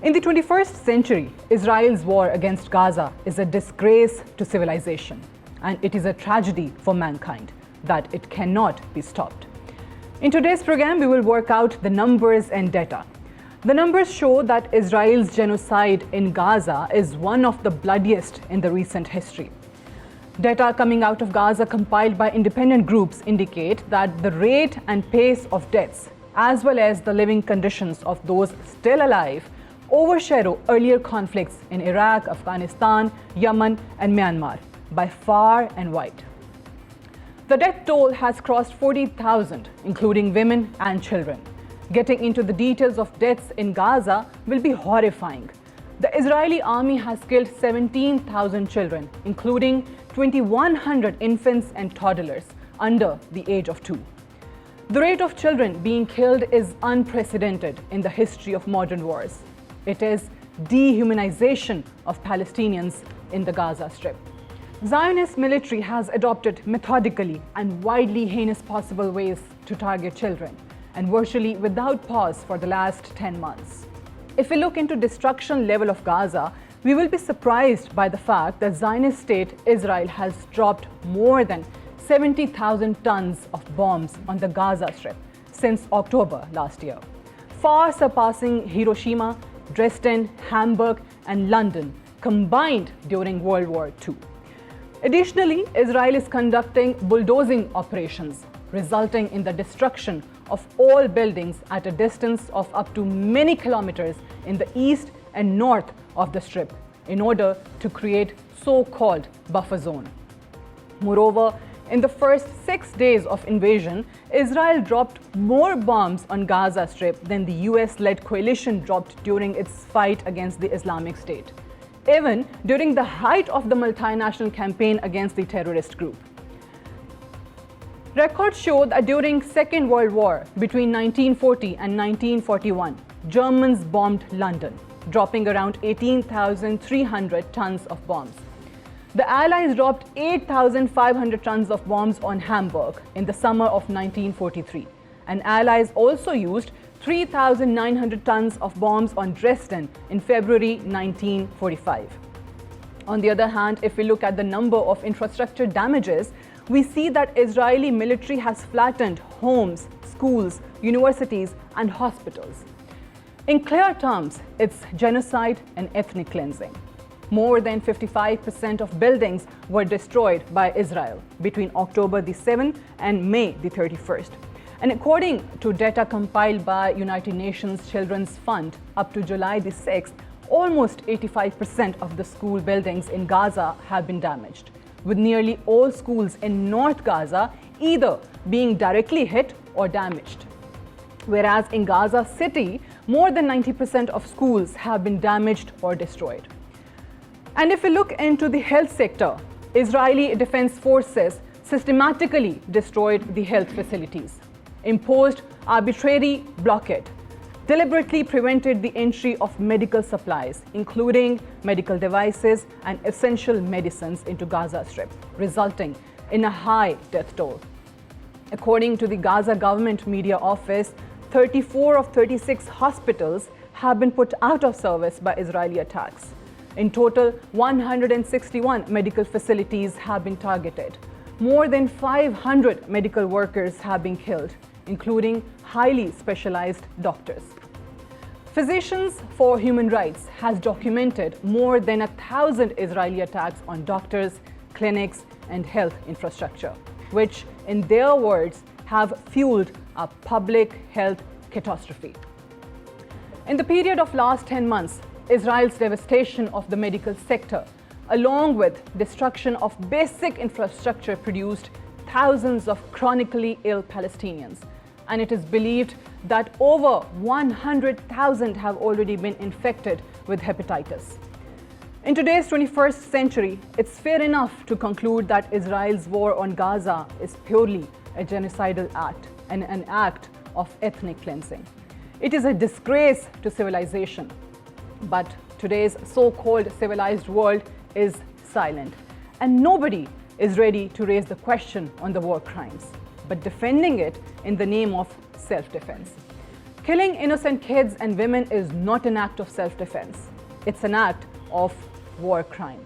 In the 21st century, Israel's war against Gaza is a disgrace to civilization, and it is a tragedy for mankind that it cannot be stopped. In today's program, we will work out the numbers and data. The numbers show that Israel's genocide in Gaza is one of the bloodiest in the recent history. Data coming out of Gaza compiled by independent groups indicate that the rate and pace of deaths, as well as the living conditions of those still alive, overshadow earlier conflicts in Iraq, Afghanistan, Yemen, and Myanmar by far and wide. The death toll has crossed 40,000, including women and children. Getting into the details of deaths in Gaza will be horrifying. The Israeli army has killed 17,000 children, including 2,100 infants and toddlers under the age of 2. The rate of children being killed is unprecedented in the history of modern wars. It is dehumanization of Palestinians in the Gaza Strip. Zionist military has adopted methodically and widely heinous possible ways to target children, and virtually without pause for the last 10 months. If we look into destruction level of Gaza, we will be surprised by the fact that Zionist state Israel has dropped more than 70,000 tons of bombs on the Gaza Strip since October last year, far surpassing Hiroshima, Dresden, Hamburg, and London combined during World War II. Additionally, Israel is conducting bulldozing operations, resulting in the destruction of all buildings at a distance of up to many kilometers in the east and north of the Strip in order to create so-called buffer zone. Moreover, in the first 6 days of invasion, Israel dropped more bombs on Gaza Strip than the US-led coalition dropped during its fight against the Islamic State, even during the height of the multinational campaign against the terrorist group. Records show that during Second World War between 1940 and 1941, Germans bombed London, dropping around 18,300 tons of bombs. The Allies dropped 8,500 tons of bombs on Hamburg in the summer of 1943, and Allies also used 3,900 tons of bombs on Dresden in February 1945. On the other hand, if we look at the number of infrastructure damages, we see that Israeli military has flattened homes, schools, universities, and hospitals. In clear terms, it's genocide and ethnic cleansing. More than 55% of buildings were destroyed by Israel between October the 7th and May the 31st. And according to data compiled by United Nations Children's Fund, up to July the 6th, almost 85% of the school buildings in Gaza have been damaged, with nearly all schools in North Gaza either being directly hit or damaged. Whereas in Gaza City, more than 90% of schools have been damaged or destroyed. And if we look into the health sector, Israeli Defense Forces systematically destroyed the health facilities, imposed arbitrary blockade, deliberately prevented the entry of medical supplies, including medical devices and essential medicines into Gaza Strip, resulting in a high death toll. According to the Gaza government media office, 34 of 36 hospitals have been put out of service by Israeli attacks. In total, 161 medical facilities have been targeted. More than 500 medical workers have been killed, including highly specialized doctors. Physicians for Human Rights has documented more than 1,000 Israeli attacks on doctors, clinics, and health infrastructure, which, in their words, have fueled a public health catastrophe. In the period of last 10 months, Israel's devastation of the medical sector, along with destruction of basic infrastructure, produced thousands of chronically ill Palestinians. And it is believed that over 100,000 have already been infected with hepatitis. In today's 21st century, it's fair enough to conclude that Israel's war on Gaza is purely a genocidal act and an act of ethnic cleansing. It is a disgrace to civilization. But today's so-called civilized world is silent, and nobody is ready to raise the question on the war crimes, but defending it in the name of self-defense. Killing innocent kids and women is not an act of self-defense. It's an act of war crime.